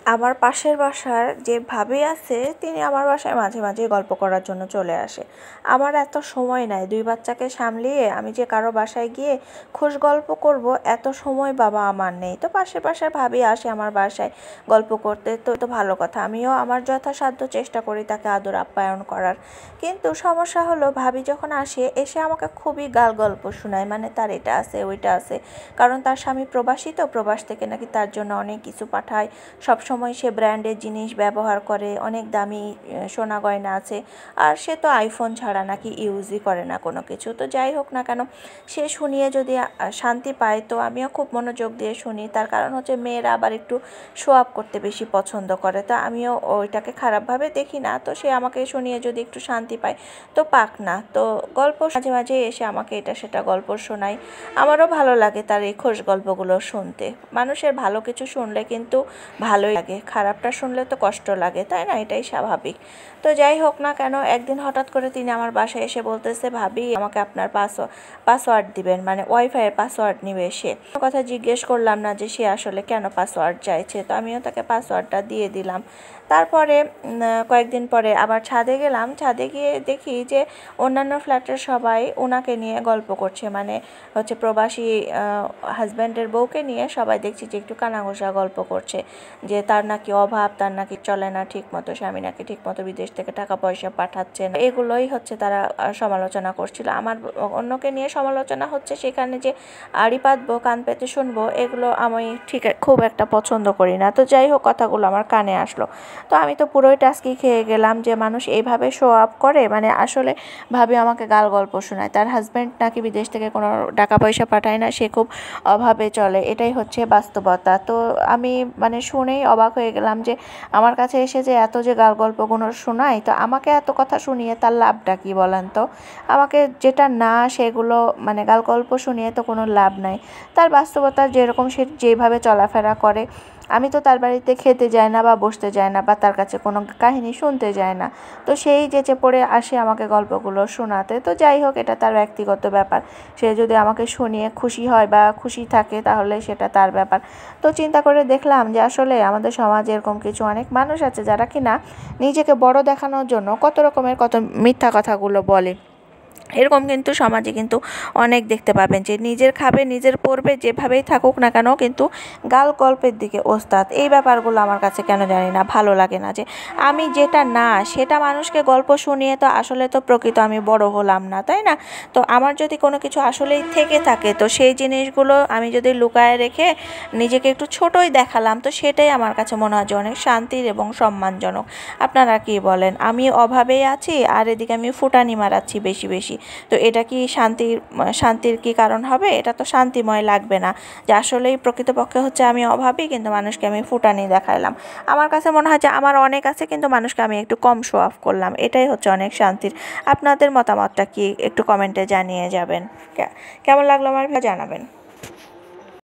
আমার পাশের বাসার যে ভাবি আছে তিনি আমার বাসায় মাঝে মাঝে গল্প করার জন্য চলে আসে। আমার এত সময় নাই, 2 বাচ্চাকে সামলিয়ে আমি যে কারো বাসায় গিয়ে খোশ গল্প করব এত সময় বাবা আমার নেই। তো পাশের বাসার ভাবি আসে আমার বাসায় গল্প করতে, তো তো ভালো কথা, আমিও আমার যথাসাধ্য চেষ্টা করি তাকে আদর আপ্যায়ন করার। কিন্তু সমস্যা হলো ভাবি যখন আসে এসে আমাকে খুবই গাল গল্প শোনায়, মানে তার এটা আছে ওইটা আছে, কারণ তার স্বামী প্রবাসী, তো প্রবাস থেকে নাকি তার জন্য অনেক কিছু পাঠায়, সবসময় সে ব্র্যান্ডের জিনিস ব্যবহার করে, অনেক দামি সোনা গয়না আছে, আর সে তো আইফোন ছাড়া নাকি ইউজই করে না কোনো কিছু। তো যাই হোক না কেন, সে শুনিয়ে যদি শান্তি পায় তো আমিও খুব মনোযোগ দিয়ে শুনি। তার কারণ হচ্ছে মেয়েরা আবার একটু শো আপ করতে বেশি পছন্দ করে, তো আমিও ওইটাকে খারাপভাবে দেখি না। তো সে আমাকে শুনিয়ে যদি একটু শান্তি পায় তো পাক না। তো গল্প মাঝে মাঝে এসে আমাকে এটা সেটা গল্প শোনায়, আমারও ভালো লাগে তার এই খোশ গল্পগুলো শুনতে। মানুষের ভালো কিছু শুনলে কিন্তু ভালোই লাগে, খারাপটা শুনলে তো কষ্ট লাগে, তাই না? এটাই স্বাভাবিক। তো যাই হোক না কেন, একদিন হঠাৎ করে তিনি আমার বাসায় এসে বলতেছে, ভাবি আমাকে আপনার পাসওয়ার্ড দিবেন, মানে ওয়াইফাইয়ের পাসওয়ার্ড নিবে সে। কথা জিজ্ঞেস করলাম না যে সে আসলে কেন পাসওয়ার্ড চাইছে, তো আমিও তাকে পাসওয়ার্ডটা দিয়ে দিলাম। তারপরে কয়েকদিন পরে আবার ছাদে গেলাম, ছাদে গিয়ে দেখি যে অন্যান্য ফ্ল্যাটের সবাই ওনাকে নিয়ে গল্প করছে, মানে হচ্ছে প্রবাসী হাজব্যান্ডের বউকে নিয়ে সবাই দেখছি যে একটু কানাঘোষা গল্প করছে, যে তার নাকি অভাব, তার নাকি চলে না ঠিক মতো, স্বামী নাকি ঠিক মতো বিদেশ থেকে টাকা পয়সা পাঠাচ্ছে না, এগুলোই হচ্ছে তারা সমালোচনা করছিল। আমার অন্যকে নিয়ে সমালোচনা হচ্ছে, সেখানে যে আড়ি পাতবো কান পেতে শুনবো, এগুলো আমি ঠিক খুব একটা পছন্দ করি না। তো যাই হোক, কথাগুলো আমার কানে আসলো, তো আমি তো পুরোই টাস্কি খেয়ে গেলাম যে মানুষ এইভাবে শো আপ করে, মানে আসলে ভাবে আমাকে গাল গল্প শোনায়, তার হাজব্যান্ড নাকি বিদেশ থেকে কোনো টাকা পয়সা পাঠায় না, সে খুব অভাবে চলে, এটাই হচ্ছে বাস্তবতা। তো আমি মানে শুনেই অবাক হয়ে গেলাম যে আমার কাছে এসে যে এত যে গাল গল্পগুলো শোনায়, তো আমাকে এত কথা শুনিয়ে তার লাভটা কি বলেন তো? আমাকে যেটা না সেগুলো মানে গাল গল্প শুনিয়ে তো কোনো লাভ নাই। তার বাস্তবতা যেরকম সে যেভাবে চলাফেরা করে, আমি তো তার বাড়িতে খেতে যাই না বা বসতে যাই না বা তার কাছে কোনো কাহিনী শুনতে যায় না, তো সেই যেচে পড়ে আসে আমাকে গল্পগুলো শোনাতে। তো যাই হোক, এটা তার ব্যক্তিগত ব্যাপার, সে যদি আমাকে শুনিয়ে খুশি হয় বা খুশি থাকে তাহলে সেটা তার ব্যাপার। তো চিন্তা করে দেখলাম যে আসলে আমাদের সমাজে এরকম কিছু অনেক মানুষ আছে যারা কিনা নিজেকে বড় দেখানোর জন্য কত রকমের কত মিথ্যা কথাগুলো বলে। এরকম কিন্তু সমাজে কিন্তু অনেক দেখতে পাবেন যে নিজের খাবে নিজের পরবে, যেভাবেই থাকুক না কেন কিন্তু গাল গল্পের দিকে ওস্তাদ। এই ব্যাপারগুলো আমার কাছে কেন জানি না ভালো লাগে না, যে আমি যেটা না সেটা মানুষকে গল্প শুনিয়ে তো আসলে তো প্রকৃত আমি বড় হলাম না, তাই না? তো আমার যদি কোনো কিছু আসলেই থেকে থাকে, তো সেই জিনিসগুলো আমি যদি লুকায় রেখে নিজেকে একটু ছোটই দেখালাম, তো সেটাই আমার কাছে মনে হয় যে অনেক শান্তির এবং সম্মানজনক। আপনারা কি বলেন? আমি অভাবেই আছি আর এদিকে আমি ফুটানি মারাচ্ছি বেশি বেশি, তো এটা কি শান্তির কি কারণ হবে? এটা তো শান্তিময় লাগবে না, যে আসলেই প্রকৃতপক্ষে হচ্ছে আমি অভাবী কিন্তু মানুষকে আমি ফুটানি দেখাইলাম। আমার কাছে মনে হয় যে আমার অনেক আছে কিন্তু মানুষকে আমি একটু কম শো অফ করলাম, এটাই হচ্ছে অনেক শান্তির। আপনাদের মতামতটা কি একটু কমেন্টে জানিয়ে যাবেন। কেমন লাগলো আমার জানাবেন।